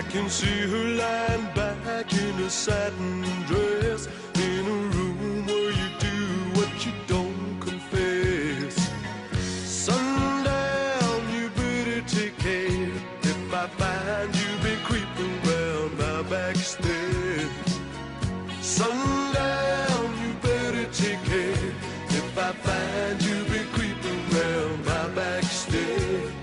can see her lying back in a satin dress in a room where you do what you don't confess. Sundown, you better take care if I find you've been creeping round my back stairs. Sundown, you better take care if I find you've been creeping round my back stairs.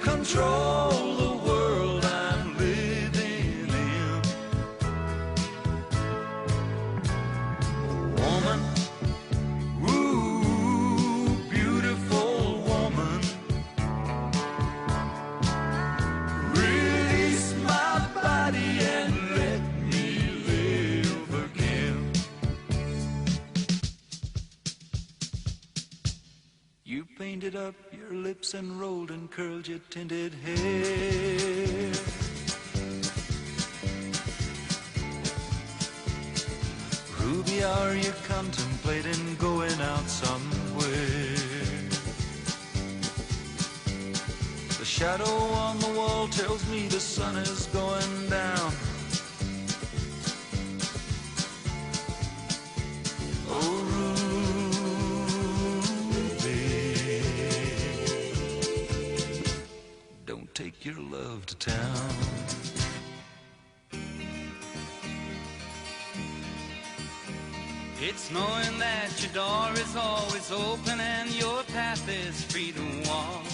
Control the world I'm living in. Woman, ooh, beautiful woman, release my body and let me live again. You painted up your lips and rolled and curled your tinted hair. Ruby, are you contemplating going out somewhere? The shadow on the wall tells me the sun is going down. Oh, take your love to town. It's knowing that your door is always open and your path is free to walk.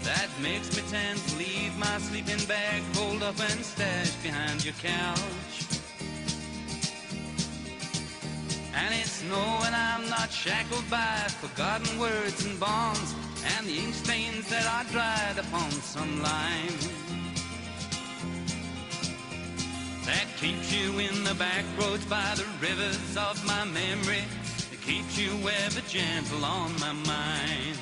That makes me tend to leave my sleeping bag rolled up and stashed behind your couch. And it's knowing I'm not shackled by forgotten words and bonds and the ink stains that are dried upon some line. That keeps you in the back roads by the rivers of my memory. That keeps you ever gentle on my mind.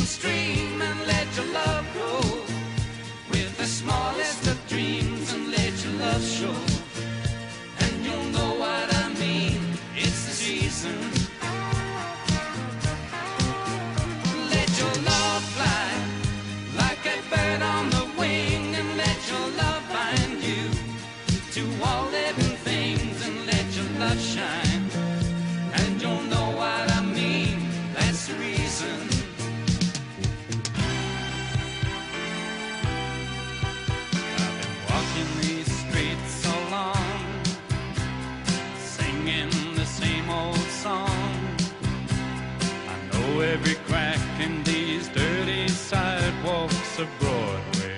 Stream and let your love grow. streets of Broadway,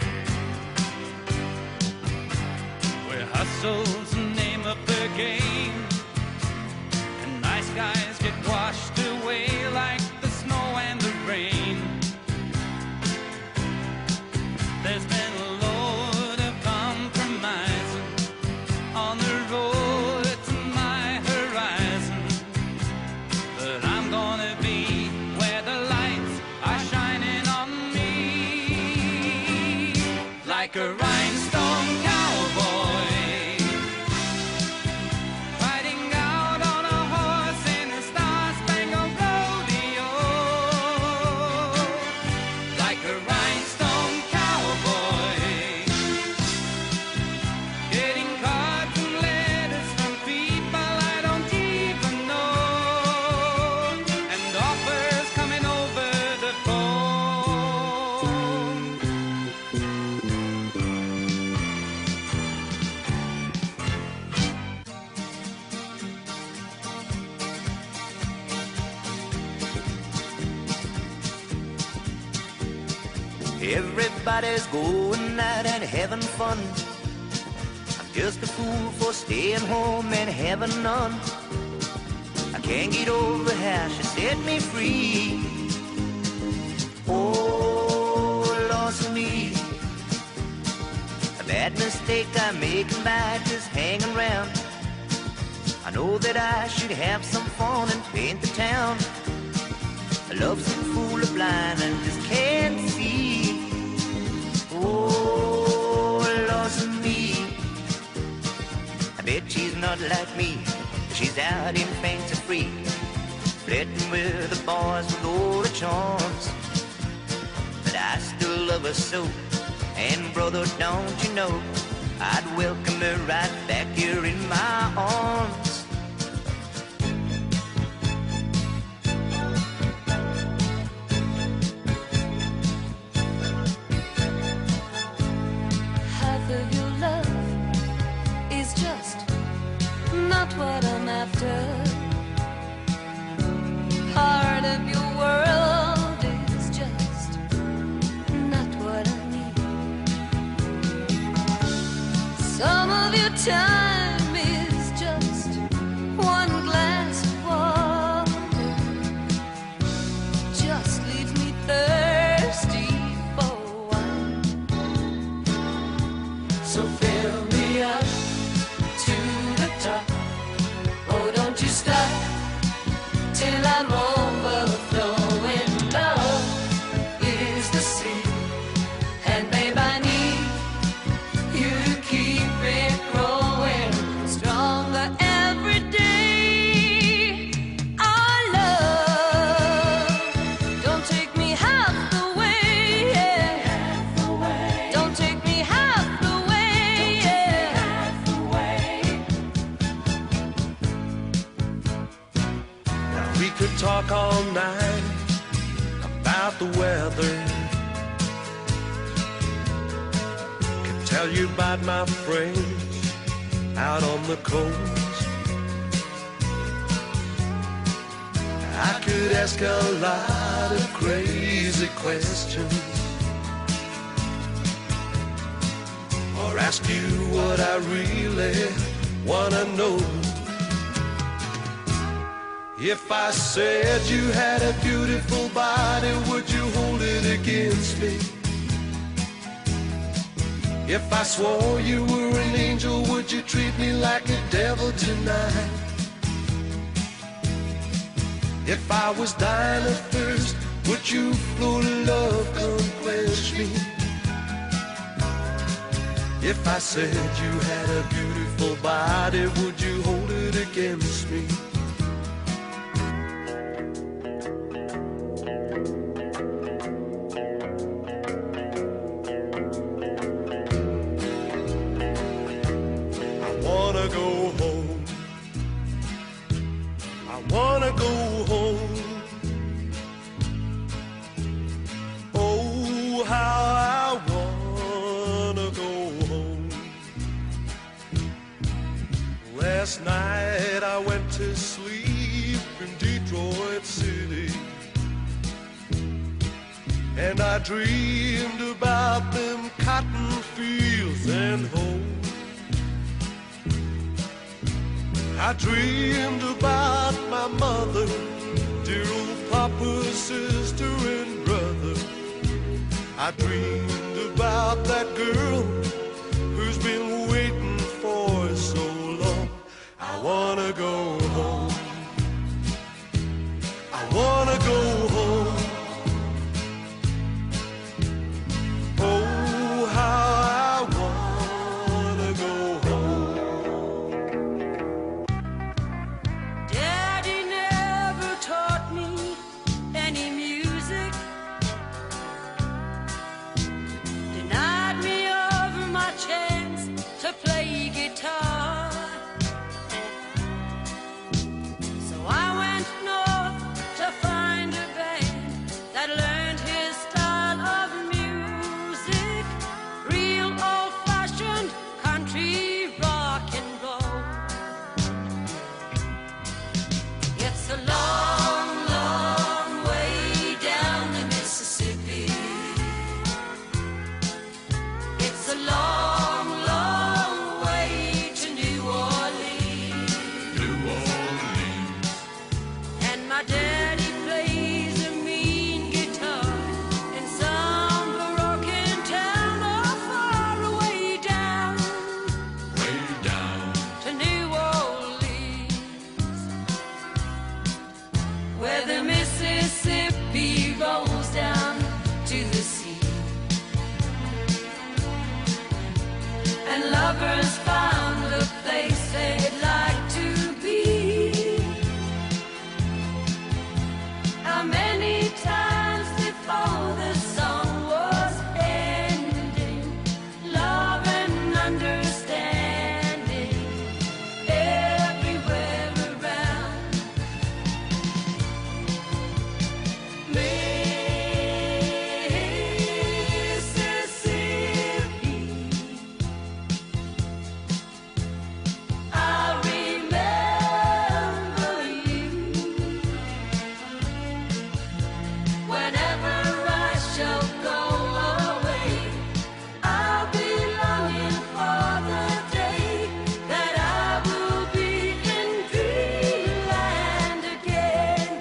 where hustle's the name of the game, and nice guys get washed away like the snow and the rain. There's been a load of compromising on the road to my horizon, but I'm gonna be where the lights are shining on me, like a rhinestone cowboy, riding out on a horse in a star-spangled rodeo, like a rhinestone cowboy, getting cards and letters from people I don't even know, and offers coming over the phone. Everybody's going out and having fun. I'm just a fool for staying home and having none. I can't get over how she set me free. Oh, lost me. A bad mistake I make by just hanging around. I know that I should have some fun and paint the town. I love some fool of blind and just can't see. Oh, lost me. I bet she's not like me. She's out in fancy free, flirting with the boys with all the charms. But I still love her so. And brother, don't you know, I'd welcome her right back here in my arms. Half of your love is just not what I'm after. Part of your world is just not what I need. Some of your time is just one glass of water. Just leaves me thirsty for wine. So fill me up to the top. Oh, don't you stop till I'm overflowing. Love is the sea, and babe, I need you to keep it growing stronger every day. Our love, don't take me half the way, yeah. Don't take me half the way, yeah. Now we could talk all night about the weather. Could tell you about my friends out on the coast. I could ask a lot of crazy questions, or ask you what I really wanna know. If I said you had a beautiful body, would you hold it against me? If I swore you were an angel, would you treat me like a devil tonight? If I was dying of thirst, would you flow to love, come quench me? If I said you had a beautiful body, would you hold it against me? I wanna go home. I wanna go home. Oh, how I wanna go home. Last night I went to sleep in Detroit City, And I dreamed about them cotton fields and home. I dreamed about my mother, dear old papa, sister, and brother. I dreamed about that girl who's been waiting for so long. I wanna go home. I wanna go home. Oh, how I wanna go home. Daddy never taught me any music, denied me of my chance to play guitar. So I went north to find a band that learned his style of music, real old-fashioned country rock and roll. It's a long, long way down the Mississippi. It's a long, long way to New Orleans. New Orleans. And my daddy plays a mean guitar in some broken town or far away down Way down. to New Orleans, where the Mississippi rolls down to the sea, and lovers found a place they'd like to be. How many times before the song was ending, love and understanding everywhere around. Mississippi, I remember you. Whenever I shall go away, I'll be longing for the day that I will be in dreamland again.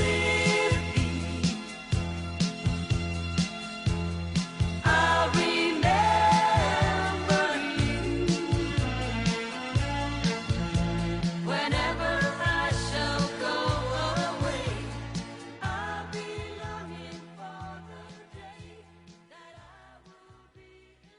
Mississippi, I remember you. Whenever I shall go away, I'll be longing for the day that I will be in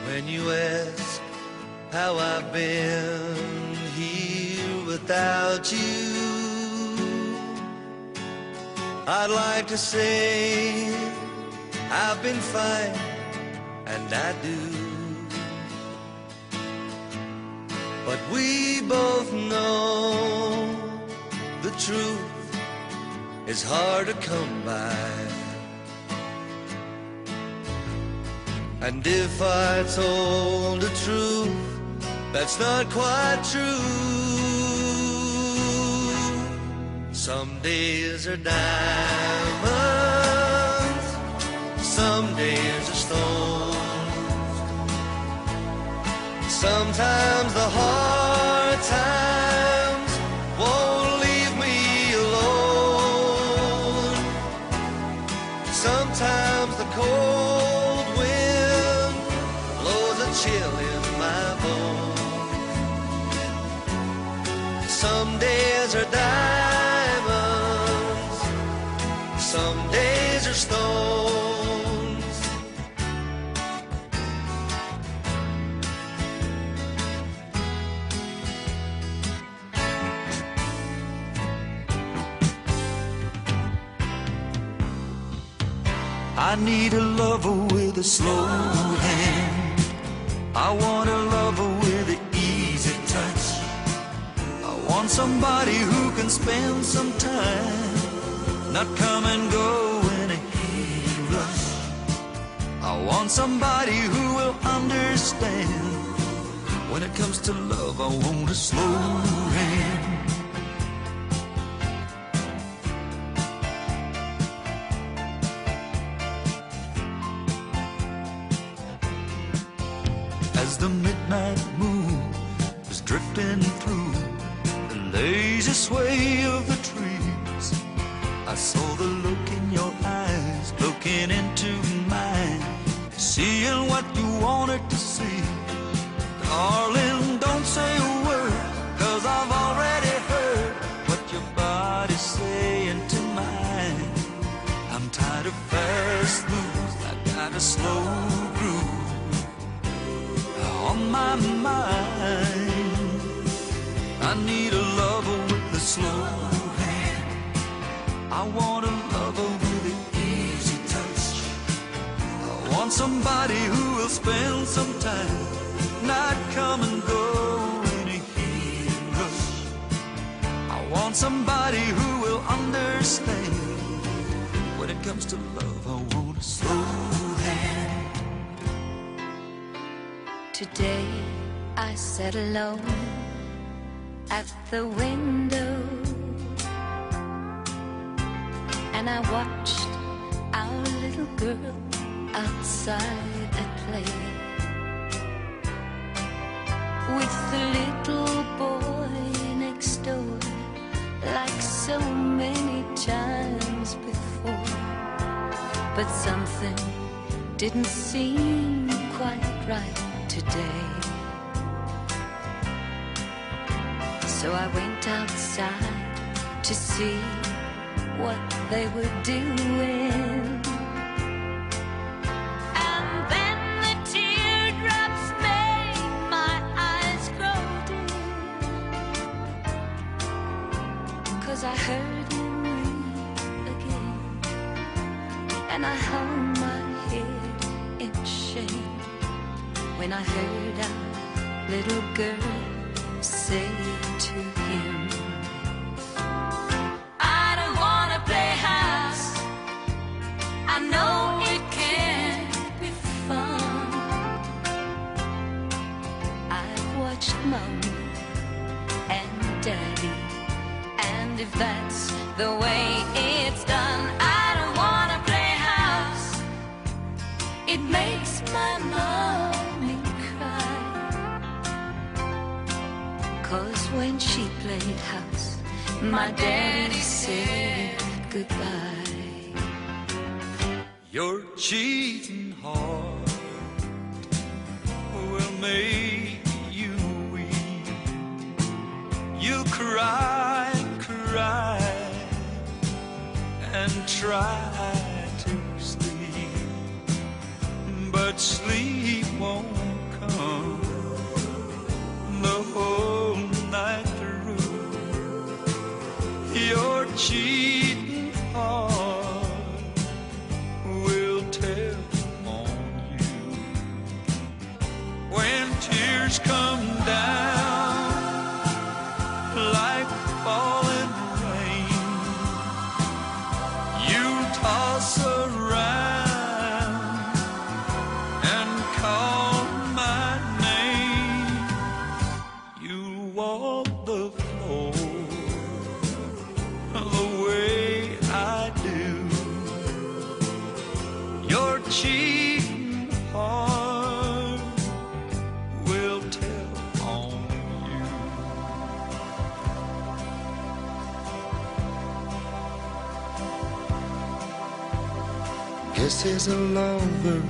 When you ask how I've been here without you, I'd like to say I've been fine, and I do. But we both know the truth is hard to come by. And if I told the truth, that's not quite true. Some days are diamonds, some days are stones. Sometimes the hard times won't leave me alone. Sometimes the cold wind blows a chill in my bones. Some days are diamonds, some days are stones. I need a lover with a slow hand. I want a lover with an easy touch. want somebody who can spend some time, not come and go in a heat rush. I want somebody who will understand. When it comes to love, I want a slow hand. As the midnight moon was drifting through the lazy sway of the trees, I saw the look in your eyes, looking into mine, seeing what you wanted to see. Darling, don't say a word, 'cause I've already heard what your body's saying to mine. I'm tired of fast moves, I got a slow groove on my mind. I need a lover with a slow hand. I want a lover with an easy touch. I want somebody who will spend some time, not come and go in a heat rush. I want somebody who will understand. When it comes to love, I want a slow hand. Today I sat alone at the window and I watched our little girl outside at play with the little boy next door, like so many times before. But something didn't seem quite right today. So I went outside to see what they were doing. And then the teardrops made my eyes grow dim, 'cause I heard him read again, and I hung my head in shame when I heard our little girl say to him, I don't wanna play house, I know it can't be fun. I've watched Mommy and Daddy, and if that's the way it's done, I don't wanna play house. It makes my mommy cry, 'cause when she played house, my daddy said goodbye. Your cheating heart will make you weep. You cry, cry, and try to sleep, but sleep won't come the whole night through. Your cheating heart will tell on you when tears come down like falling rain. You toss around and call my name. You walk the floor the way I do. Your cheating heart will tell on you. Guess as a lover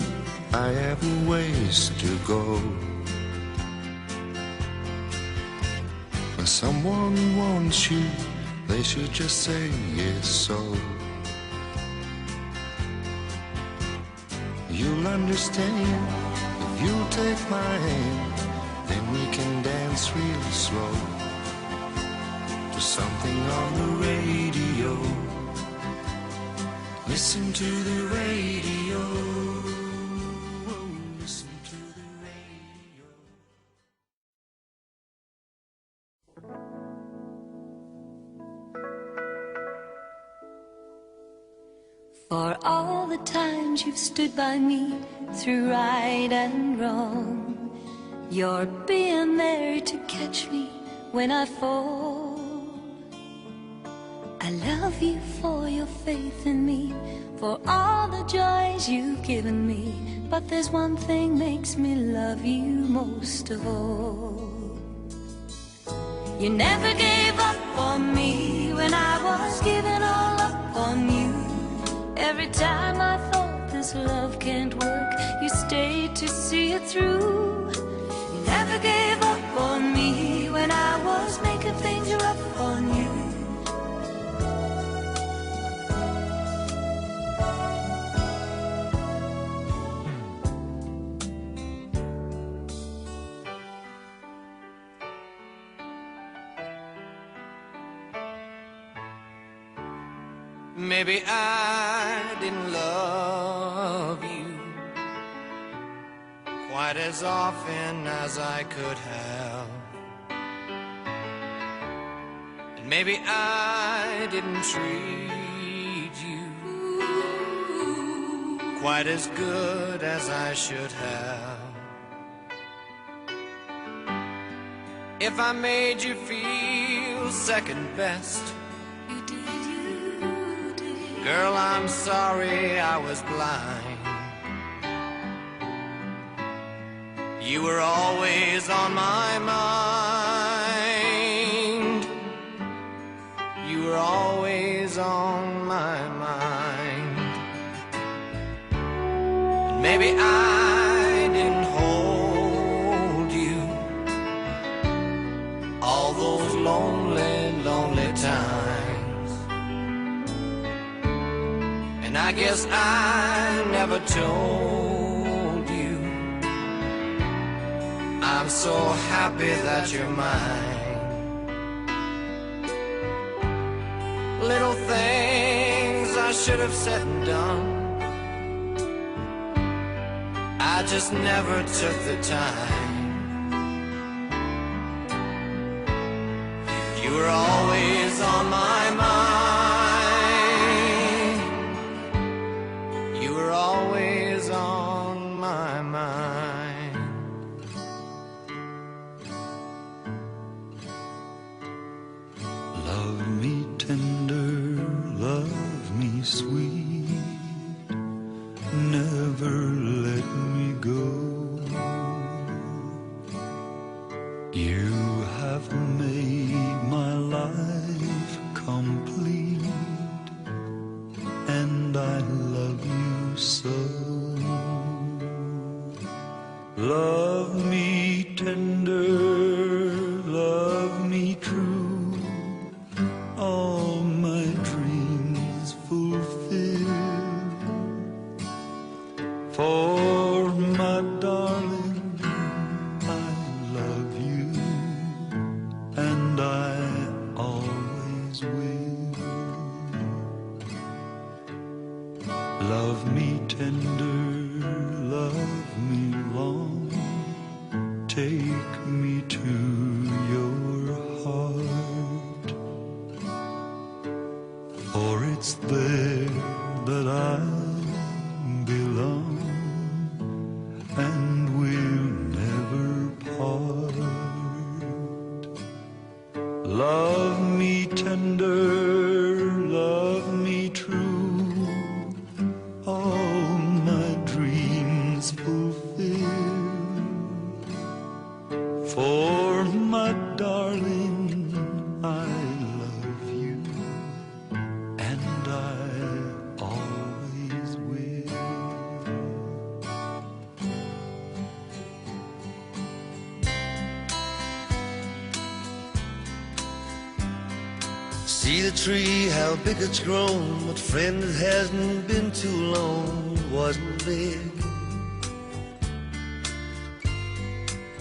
I have a ways to go. When someone wants you, they should just say yes so. You'll understand if you take my hand, then we can dance real slow to something on the radio. Listen to the radio. Listen to the radio. For all the times you've stood by me through right and wrong. You're being there to catch me when I fall. I love you for your faith in me, for all the joys you've given me. But there's one thing makes me love you most of all. You never gave up on me when I was giving all up on you. Every time I thought this love can't work, you stayed to see it through. You never gave up on me when I was making things rough on you. Maybe I didn't love you quite as often as I could have. And maybe I didn't treat you quite as good as I should have. If I made you feel second best, girl, I'm sorry I was blind. You were always on my mind. You were always on my mind. And maybe I didn't hold you all those lonely, lonely times. And I guess I never told you I'm so happy that you're mine. Little things I should have said and done, I just never took the time. You were always on my mind. You were always on my mind. Love me tender, love me sweet, never let me go. You have made my life complete, and I love you so. Love me tender, love me true, all my dreams fulfill. For my darling, I love you, and I always will. Love me tender, love me long, take me to your heart, for it's there that I belong, and we'll never part. Love me tender, love me true, all my dreams fulfill. For my darling, I love you, and I always will. See the tree, how big it's grown, but friend, it hasn't been too long, wasn't big.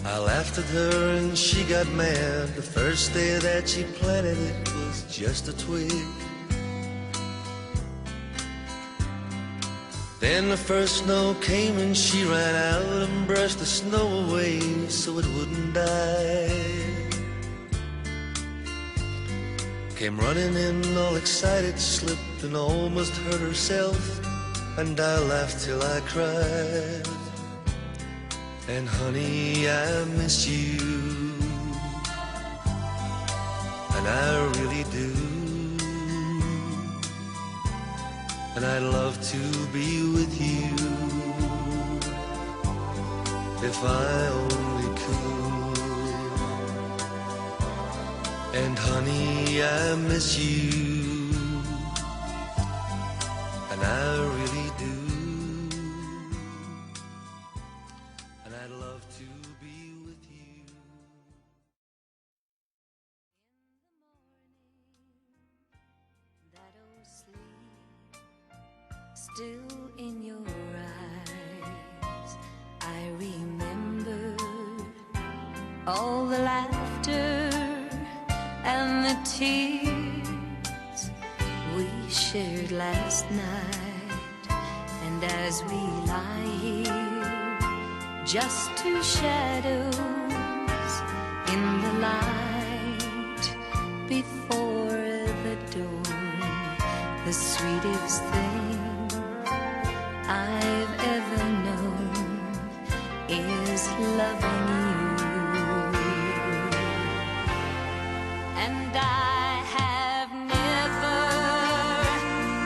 I laughed at her and she got mad. The first day that she planted it was just a twig. Then the first snow came and she ran out and brushed the snow away so it wouldn't die. came running in all excited, slipped and almost hurt herself, and I laughed till I cried. And honey, I miss you, and I really do, and I'd love to be with you if I only could. And honey, I miss you, and I really do, and I'd love to be with you. That old sleep still in your eyes, I remember all the laughter and the tears we shared last night. And as we lie here, just two shadows in the light before the dawn, the sweetest thing I've ever known is loving you. And I have never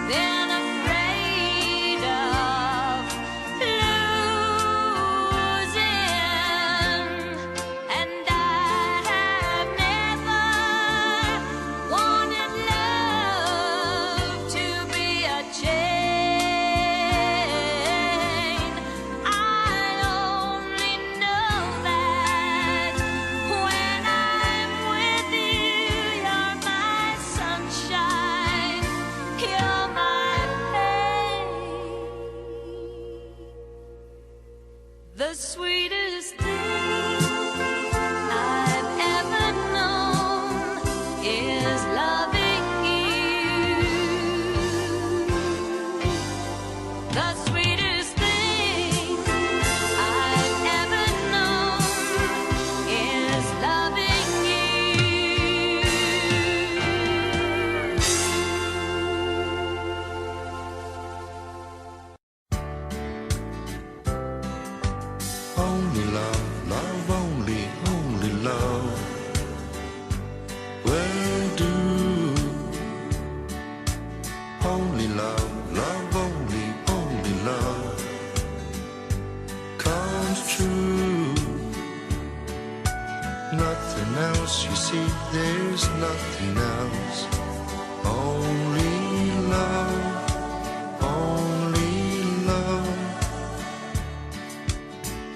been afraid of losing, and I have never wanted love to be a chain. I only know that when I'm with you, you're my sunshine, you're my pain. The sweetest thing I've ever known is loving you. The sweetest thing I've ever known is loving you. Only love, love, only love will do. Only love, love, only love comes true. Nothing else, you see, there's nothing else. Only love, only love.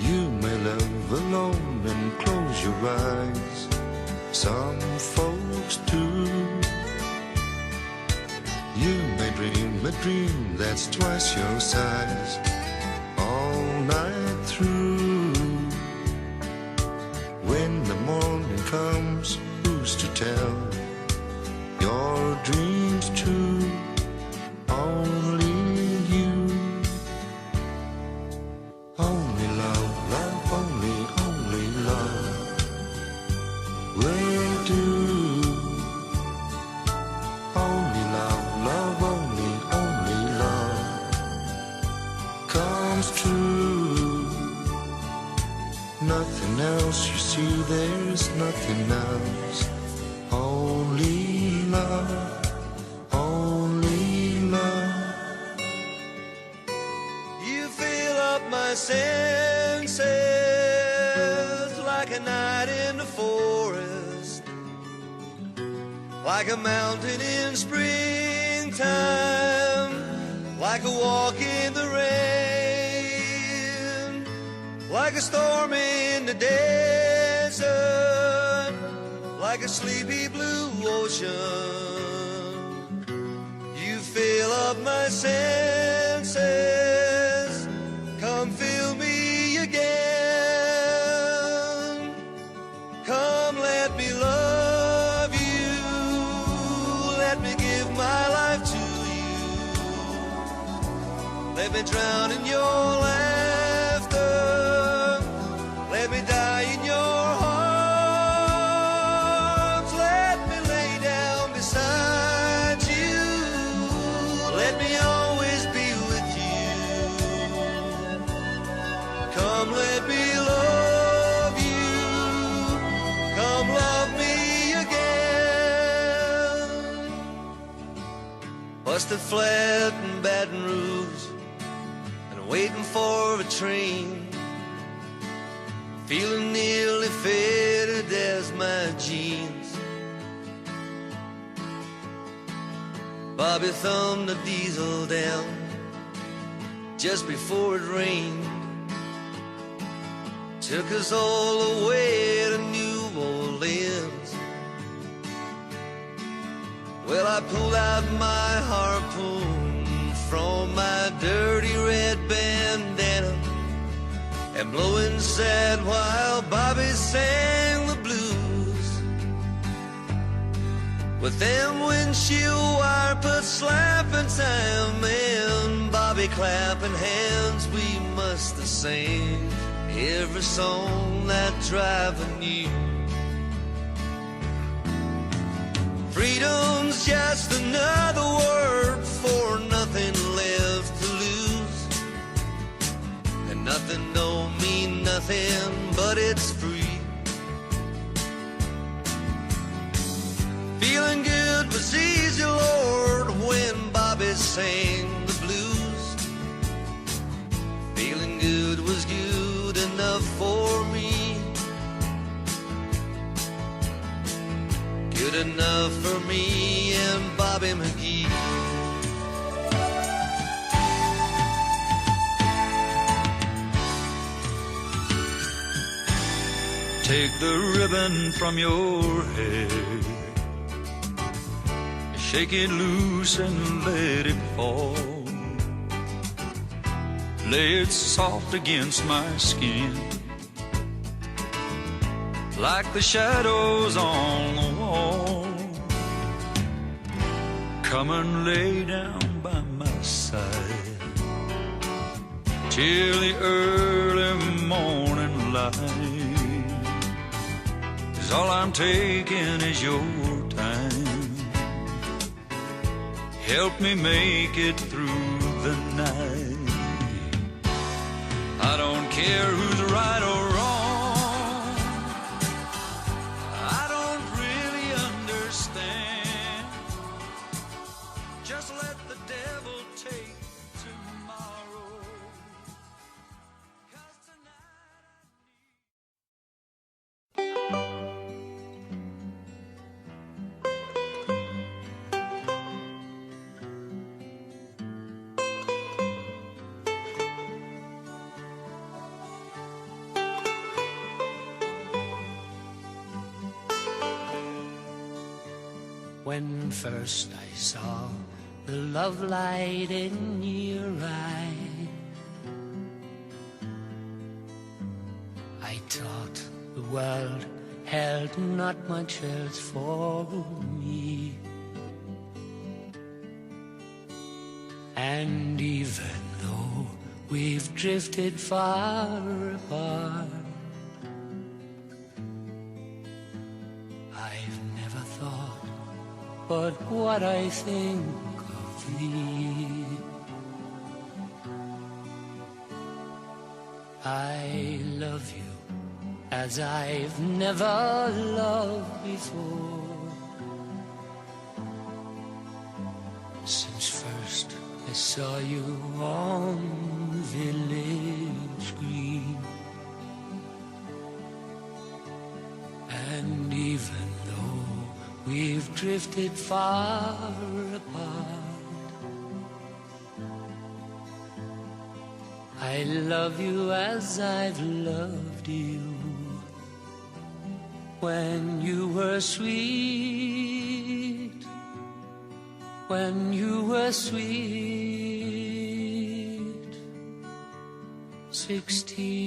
You may live alone and close your eyes. Some folks do. You may dream a dream that's twice your size, all night through. When the morning comes, who's to tell your dreams true? Only you. Only love, love, only love will do. Only love, love, only love comes true. Nothing else, you see, there's nothing else. Only love, only love. You fill up my senses like a night in the forest, like a mountain in springtime, like a walk in the rain, like a storm in the desert, like a sleepy blue ocean. You fill up my senses, come fill me again. Come, let me love you, let me give my life to you. Let me drown in your laughter, let me die in your arms. Let me lay down beside busted flat in Baton Rouge and waiting for a train, feeling nearly faded as my jeans. Bobby thumbed the diesel down just before it rained, took us all the way to New Orleans. Well, I pulled out my harpoon from my dirty red bandana and blowing sad while Bobby sang the blues. With them windshield wipers slapping time and Bobby clapping hands, we must have sang every song that driver knew. Freedom's just another word for nothing left to lose, and nothing don't mean nothing but it's free. Feeling good was easy, Lord, when Bobby sang the blues. Feeling good was good enough for me, good enough for me and Bobby McGee. Take the ribbon from your hair, shake it loose and let it fall. Lay it soft against my skin, like the shadows on the wall. Come and lay down by my side till the early morning light. 'Cause all I'm taking is your time. Help me make it through the night. I don't care who's right or wrong, I don't really understand. Just let the devil take tomorrow, 'cause When first I saw the love light in your eye, I thought the world held not much else for me. And even though we've drifted far apart, I've never thought but what I think of thee. I love you as I've never loved before, since first I saw you on the village green. And even though we've drifted far apart, I love you as I've loved you when you were sweet, when you were sweet, 16.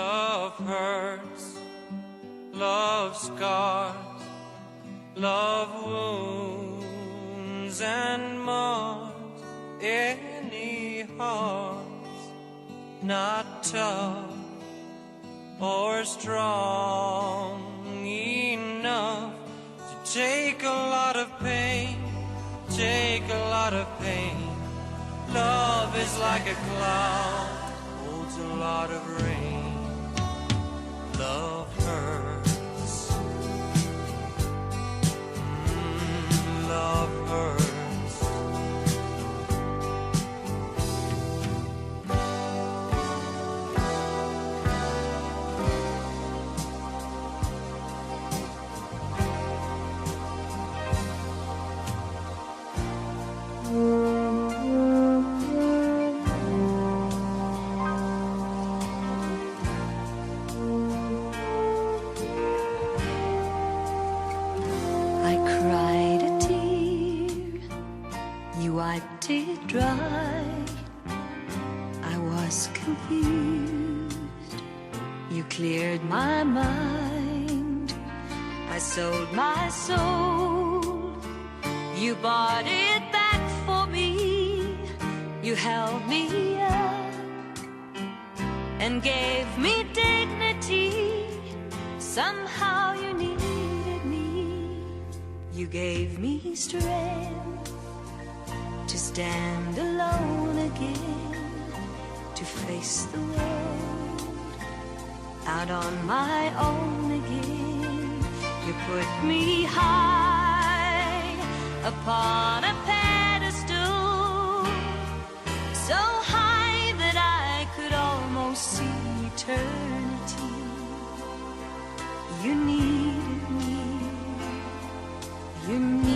Love hurts, love scars, love wounds and mars any hearts not tough or strong enough to take a lot of pain, take a lot of pain Love is like a cloud, holds a lot of rain. Love hurts. Love hurts. I cried a tear, you wiped it dry. I was confused, you cleared my mind. I sold my soul, you bought it back for me. You held me up and gave me dignity. Somehow you needed me. You gave me strength to stand alone again, to face the world out on my own again. You put me high upon a pedestal, so high that I could almost see eternity. You needed me, you needed